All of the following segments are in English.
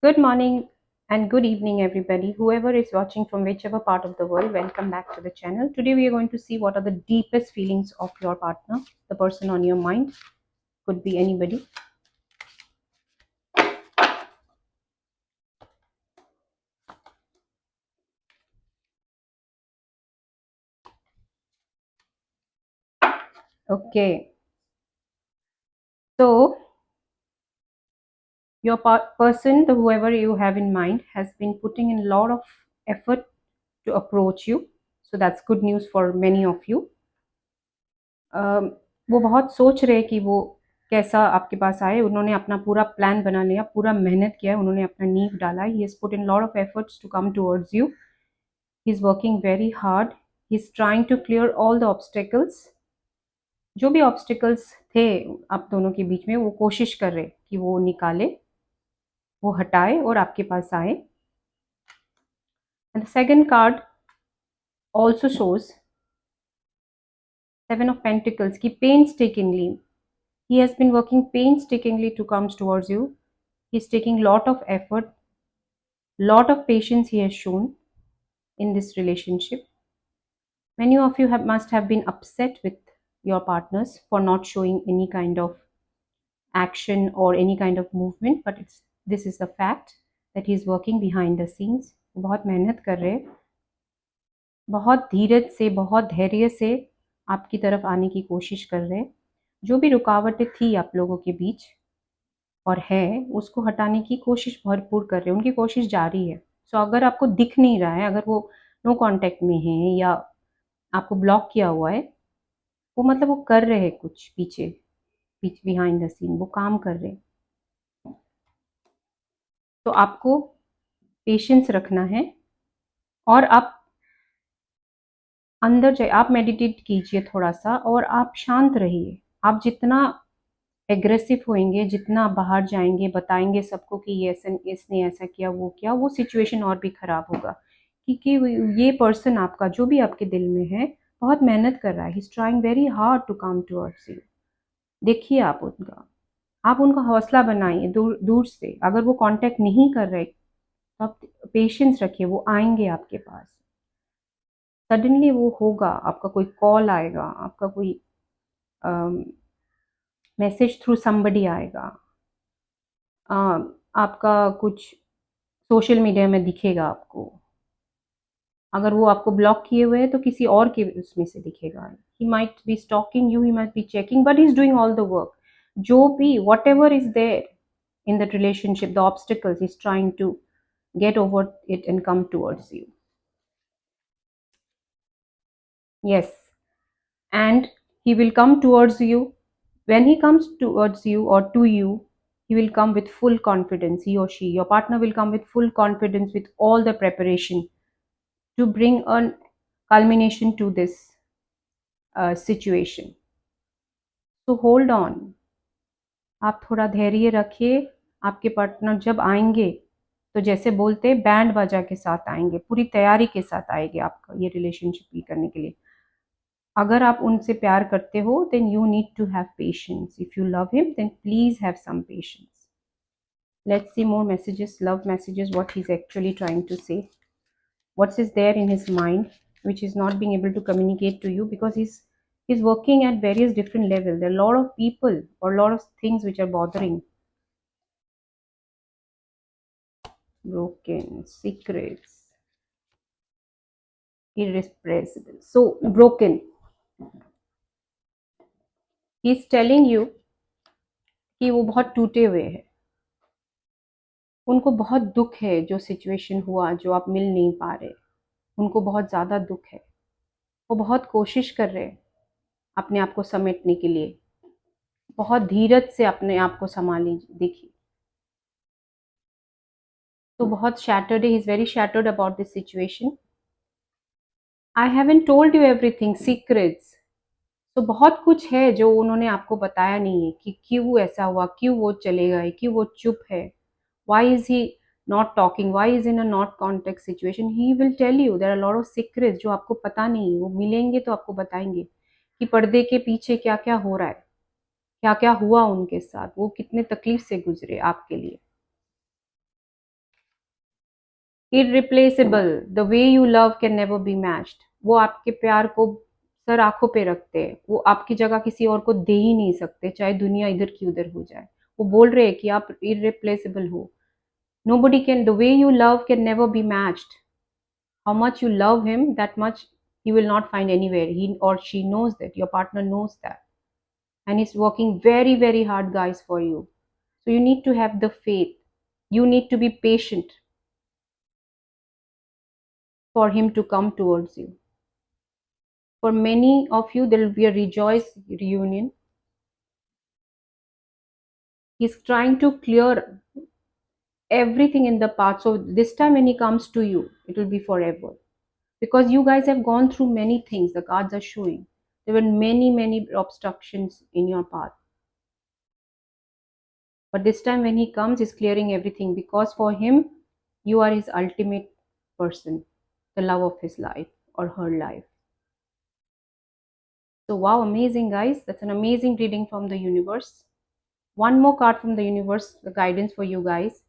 Good morning and good evening, everybody. Whoever is watching from whichever part of the world, welcome back to the channel. Today, we are going to see what are the deepest feelings of your partner, the person on your mind. Could be anybody. Okay. So, your person, the whoever you have in mind, has been putting in a lot of effort to approach you. So, that's good news for many of you. वो बहुत सोच रहे हैं कि वो कैसा आपके पास आए। उन्होंने अपना पूरा प्लान बना लिया, पूरा मेहनत किया है, उन्होंने अपना नींव डाला है। He has put in lot of efforts to come towards you. He is working very hard. He is trying to clear all the obstacles. जो भी ऑब्स्टेकल्स थे आप दोनों के बीच में, वो कोशिश कर रहे कि वो निकाले, वो हटाए और आपके पास आए। And the second card also shows seven of pentacles की पेन्सटेकिंगली he has been working painstakingly to come towards you. He's taking lot of effort, lot of patience he has shown in this relationship. Many of you must have been upset with your partners for not showing any kind of action or any kind of movement, but this is the fact that he is working behind the scenes. बहुत मेहनत कर रहे हैं, बहुत धीरज से, बहुत धैर्य से आपकी तरफ आने की कोशिश कर रहे हैं। जो भी रुकावटें थी आप लोगों के बीच और है, उसको हटाने की कोशिश भरपूर कर रहे हैं, उनकी कोशिश जारी है। सो अगर आपको दिख नहीं रहा है, अगर वो नो कांटेक्ट में है या आपको ब्लॉक किया हुआ है, वो मतलब वो कर रहे हैं कुछ पीछे, बिहाइंड द सीन वो काम कर रहे हैं। तो आपको पेशेंस रखना है और आप अंदर जाइए, आप मेडिटेट कीजिए थोड़ा-सा और आप शांत रहिए। आप जितना एग्रेसिव होएँगे, जितना बाहर जाएँगे, बताएँगे सबको कि ये ऐसा इसने ऐसा किया, वो किया, वो सिचुएशन और भी खराब होगा। क्योंकि ये पर्सन आपका जो भी आपके दिल में है, बहुत मेहनत कर रहा है। He is trying very hard to come towards you. देखिए आप उनका हौसला बनाइए दूर दूर से। अगर वो कांटेक्ट नहीं कर रहे, तो आप पेशेंस रखिए, वो आएँगे आपके पास। सडनली वो होगा, आपका कोई कॉल आएगा, आपका कोई मैसेज थ्रू समबडी आएगा, अ, आपका कुछ सोशल मीडिया में दिखेगा आपको। अगर वो आपको ब्लॉक किए हुए हैं तो किसी और के उसमें से दिखेगा। He might be stalking you, he might be checking, but he is doing all the work. जो भी whatever is there in that relationship, the obstacles, he's trying to get over it and come towards you. Yes, and he will come towards you. When he comes towards you or to you, he will come with full confidence. He or she, your partner, will come with full confidence with all the preparation to bring a culmination to this situation. So hold on. आप थोड़ा धैर्य रखिए। आपके partner जब आएंगे तो जैसे बोलते हैं बैंड बाजा के साथ आएंगे, पूरी तैयारी के साथ आएंगे आपका ये रिलेशनशिप भी करने के लिए। अगर आप उनसे प्यार करते हो, then you need to have patience. If you love him, then please have some patience. Let's see more messages, love messages, what he's actually trying to say. What is there in his mind which is not being able to communicate to you because he's working at various different levels. There are a lot of people or a lot of things which are bothering. Broken, secrets, irrepressible. So broken. He's telling you कि वो बहुत टूटे हुए हैं। उनको बहुत दुख है जो सिचुएशन हुआ, जो आप मिल नहीं पा रहे। उनको बहुत ज़्यादा दुख है। वो बहुत कोशिश कर रहे हैं अपने आप को समेटने के लिए। बहुत धीरज से अपने आप को संभालिए। देखिए, तो बहुत शैटर्ड है। He is very shattered about this situation. I haven't told you everything, secrets. तो बहुत कुछ है जो उन्होंने आपको बताया नहीं है कि क्यों ऐसा हुआ, क्यों वो चले गए, क्यों वो चुप है। Why is he not talking, why is in a not contact situation. He will tell you there are lot of secrets जो आपको पता नहीं है। वो मिलेंगे तो आपको बताएंगे कि पर्दे के पीछे क्या क्या हो रहा है, क्या क्या हुआ उनके साथ, वो कितने तकलीफ से गुजरे आपके लिए। Irreplaceable, the way you love can never be matched. वो आपके प्यार को सर आंखों पे रखते हैं, वो आपकी जगह किसी और को दे ही नहीं सकते, चाहे दुनिया इधर की उधर हो जाए। वो बोल रहे हैं कि आप इररिप्लेसेबल हो। Nobody can, the way you love can never be matched. How much you love him, that much he will not find anywhere. He or she knows that. Your partner knows that. And he's working very, very hard, guys, for you. So you need to have the faith. You need to be patient for him to come towards you. For many of you, there will be a rejoice reunion. He's trying to clear everything in the past. So this time when he comes to you, it will be forever. Because you guys have gone through many things, the cards are showing. There were many obstructions in your path, but this time when he comes, he's clearing everything, because for him you are his ultimate person, the love of his life or her life. So wow, amazing, guys. That's an amazing reading from the universe. One more card from the universe, the guidance for you guys.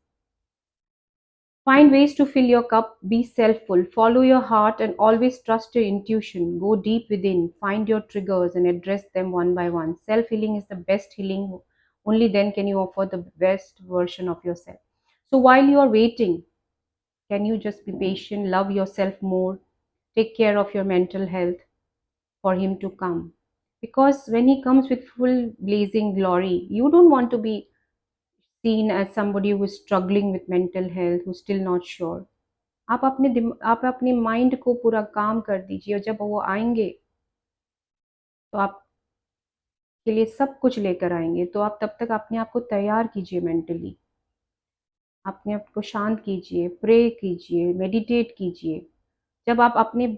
Find ways to fill your cup, be selfful, follow your heart, and always trust your intuition. Go deep within, find your triggers, and address them one by one. Self healing is the best healing. Only then can you offer the best version of yourself. So while you are waiting, can you just be patient, love yourself more, take care of your mental health for Him to come? Because when He comes with full blazing glory, you don't want to be seen as somebody who is struggling with mental health, who's still not sure. आप अपने mind को पूरा काम कर दीजिए, और जब वो आएंगे तो आपके लिए सब कुछ लेकर आएंगे। तो आप तब तक अपने आप को तैयार कीजिए, मेंटली अपने आप को शांत कीजिए, प्रे कीजिए, मेडिटेट कीजिए। जब आप अपने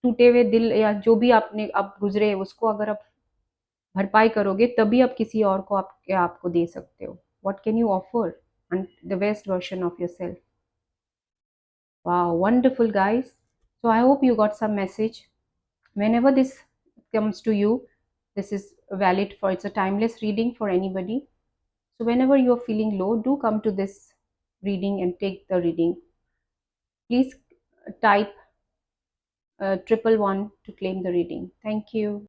टूटे हुए दिल या जो भी आपने अब गुजरे उसको अगर आप भरपाई करोगे, तभी आप किसी और को आपके आप को दे सकते हो। What can you offer and the best version of yourself. Wow, wonderful, guys. So I hope you got some message. Whenever this comes to you, this is valid for, it's a timeless reading for anybody. So whenever you're feeling low, do come to this reading and take the reading. Please type 111 to claim the reading. Thank you.